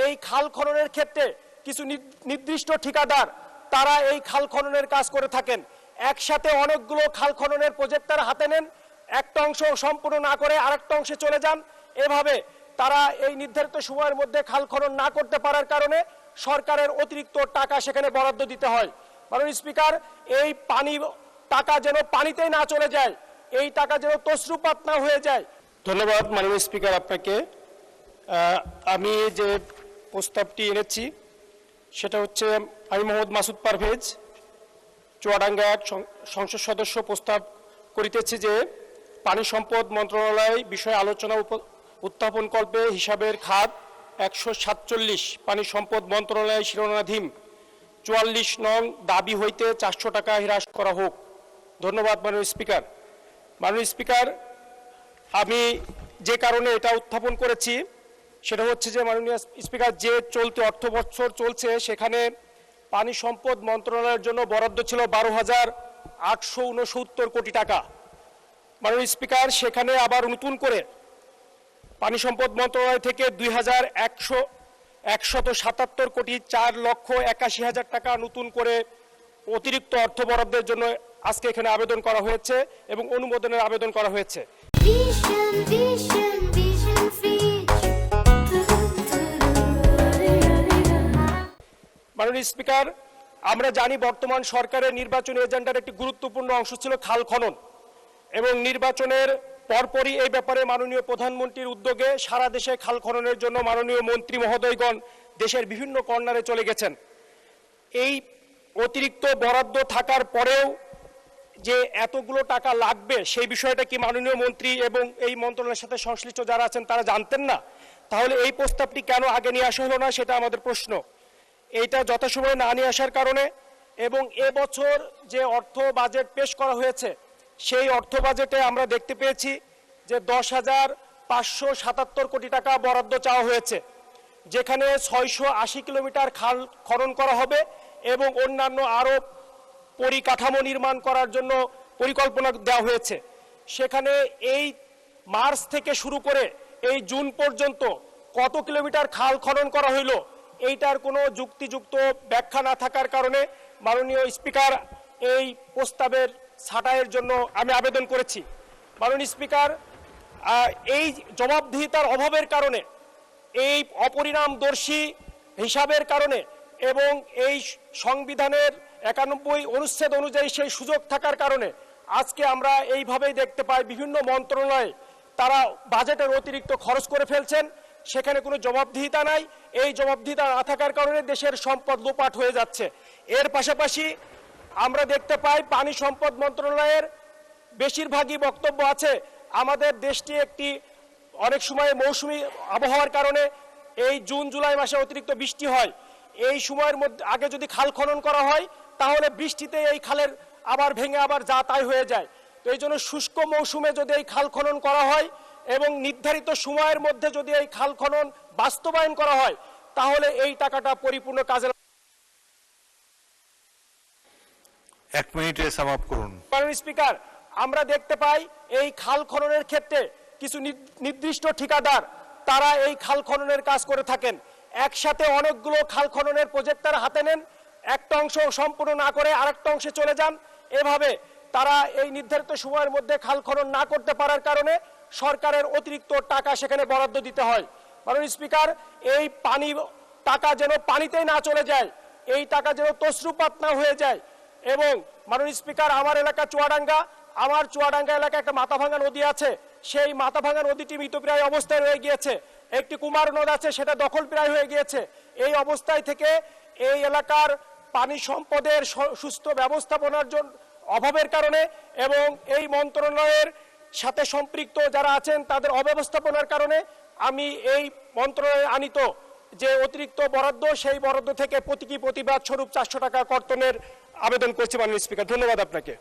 এই খাল খননের ক্ষেত্রে কিছু নির্দিষ্ট ঠিকাদার তারা এই খাল খননের কাজ করে থাকেন। একসাথে অনেকগুলো খাল খননের প্রজেক্ট তারা হাতে নেন, একটা অংশ সম্পূর্ণ না করে আরেকটা অংশে চলে যান। এভাবে তারা এই নির্ধারিত সময়ের মধ্যে খাল খনন না করতে পারার কারণে সরকারের অতিরিক্ত টাকা সেখানে বরাদ্দ দিতে হয়। মাননীয় স্পিকার, এই টাকা যেন পানিতেই না চলে যায়, এই টাকা যেন তছরূপাত না হয়ে যায়। ধন্যবাদ মাননীয় স্পিকার আপনাকে। আমি যে প্রস্তাবটি এনেছি সেটা হচ্ছে, আমি মোহাম্মদ মাসুদ পারভেজ, চুয়াডাঙ্গা সংসদ সদস্য, প্রস্তাব করিতেছি যে পানি সম্পদ মন্ত্রণালয় বিষয়ে আলোচনা উত্থাপন কল্পে হিসাবের খাত 147 পানি সম্পদ মন্ত্রণালয় শিরোনাধীন 44 নং দাবি হইতে 400 টাকা হ্রাস করা হোক। ধন্যবাদ মাননীয় স্পিকার। মাননীয় স্পিকার, আমি যে কারণে এটা উত্থাপন করেছি সেটা হচ্ছে যে মাননীয় স্পিকার, যে চলতি অর্থ বছর চলছে সেখানে পানি সম্পদ মন্ত্রণালয়ের জন্য বরাদ্দ ছিল 12,869 কোটি টাকা। মাননীয় স্পিকার, সেখানে আবার নতুন করে পানি সম্পদ মন্ত্রণালয় থেকে 2,177 কোটি 4,81,000 টাকা নতুন করে অতিরিক্ত অর্থ বরাদ্দের জন্য আজকে এখানে আবেদন করা হয়েছে এবং অনুমোদনের আবেদন করা হয়েছে। মাননীয় স্পিকার, আমরা জানি বর্তমান সরকারের নির্বাচনী এজেন্ডার একটি গুরুত্বপূর্ণ অংশ ছিল খাল খনন, এবং নির্বাচনের পরপরই এই ব্যাপারে মাননীয় প্রধানমন্ত্রীর উদ্যোগে সারা দেশে খাল খননের জন্য মাননীয় মন্ত্রী মহোদয়গণ দেশের বিভিন্ন কর্নারে চলে গেছেন। এই অতিরিক্ত বরাদ্দ থাকার পরেও যে এতগুলো টাকা লাগবে সেই বিষয়টা কি মাননীয় মন্ত্রী এবং এই মন্ত্রণালয়ের সাথে সংশ্লিষ্ট যারা আছেন তারা জানতেন না? তাহলে এই প্রস্তাবটি কেন আগে নিয়ে আসা হলো না, সেটা আমাদের প্রশ্ন। এইটা যথাসময়ে না নিয়ে আসার কারণে এবং এবছর যে অর্থ বাজেট পেশ করা হয়েছে সেই অর্থ বাজেটে আমরা দেখতে পেয়েছি যে 10,577 কোটি টাকা বরাদ্দ চাওয়া হয়েছে, যেখানে 680 কিলোমিটার খাল খনন করা হবে এবং অন্যান্য আরও পরিকাঠামো নির্মাণ করার জন্য পরিকল্পনা দেওয়া হয়েছে। সেখানে এই মার্চ থেকে শুরু করে এই জুন পর্যন্ত কত কিলোমিটার খাল খনন করা হইল, এইটার কোনো যুক্তিযুক্ত ব্যাখ্যা না থাকার কারণে মাননীয় স্পিকার, এই প্রস্তাবের ছাঁটাইয়ের জন্য আমি আবেদন করেছি। মাননীয় স্পিকার, এই জবাবদিহিতার অভাবের কারণে, এই অপরিণামদর্শী হিসাবের কারণে এবং এই সংবিধানের 91 অনুচ্ছেদ অনুযায়ী সেই সুযোগ থাকার কারণে আজকে আমরা এইভাবেই দেখতে পাই বিভিন্ন মন্ত্রণালয়ে তারা বাজেটের অতিরিক্ত খরচ করে ফেলছেন, সেখানে কোনো জবাবদিহিতা নাই। এই জবাবদিহিতা না থাকার কারণে দেশের সম্পদ লোপাট হয়ে যাচ্ছে। এর পাশাপাশি আমরা দেখতে পাই পানি সম্পদ মন্ত্রণালয়ের বেশিরভাগই বক্তব্য আছে আমাদের দেশটি একটি অনেক সময় মৌসুমী আবহাওয়ার কারণে এই জুন জুলাই মাসে অতিরিক্ত বৃষ্টি হয়। এই সময়ের মধ্যে আগে যদি খাল খনন করা হয় তাহলে বৃষ্টিতে এই খালের আবার ভেঙে আবার যা তাই হয়ে যায়। তো এই জন্য শুষ্ক মৌসুমে যদি এই খাল খনন করা হয় এবং নির্ধারিত সময়ের মধ্যে যদি এই খাল খনন বাস্তবায়ন করা হয় তাহলে এই টাকাটা পরিপূর্ণ কাজে। 1 মিনিটে সাম আপ করুন। মাননীয় স্পিকার, আমরা দেখতে পাই এই খাল খননের ক্ষেত্রে কিছু নির্দিষ্ট ঠিকাদার তারা এই খাল খননের কাজ করে থাকেন। একসাথে অনেকগুলো খাল খননের প্রজেক্ট তারা হাতে নেন, একটা অংশ সম্পূর্ণ না করে আরেকটা অংশে চলে যান। এভাবে তারা এই নির্ধারিত সময়ের মধ্যে খাল খনন না করতে পারার কারণে সরকারের অতিরিক্ত টাকা সেখানে বরাদ্দ দিতে হয়। মাননীয় স্পিকার, এই টাকা যেন পানিতেই না চলে যায়, এই টাকা যেন তছরূপাত না হয়ে যায়। এবং মাননীয় স্পিকার, আমার এলাকা চুয়াডাঙ্গা, আমার চুয়াডাঙ্গা এলাকায় একটা মাথাভাঙ্গা নদী আছে, সেই মাথাভাঙ্গা নদীটি মৃতপ্রায় অবস্থায় রয়ে গিয়েছে। একটি কুমার নদ আছে, সেটা দখলপ্রায় হয়ে গিয়েছে। এই অবস্থায় থেকে এই এলাকার পানি সম্পদের সুস্থ ব্যবস্থাপনার জন্য অভাবের কারণে এবং এই মন্ত্রণালয়ের সাথে সম্পৃক্ত যারা আছেন তাদের অব্যবস্থাপনার কারণে আমি এই মন্ত্রণালয়ে আনিত যে অতিরিক্ত বরাদ্দ, সেই বরাদ্দ থেকে প্রতিবাদ স্বরূপ 400 টাকা কর্তনের আবেদন করছি মাননীয় স্পিকার। ধন্যবাদ আপনাকে।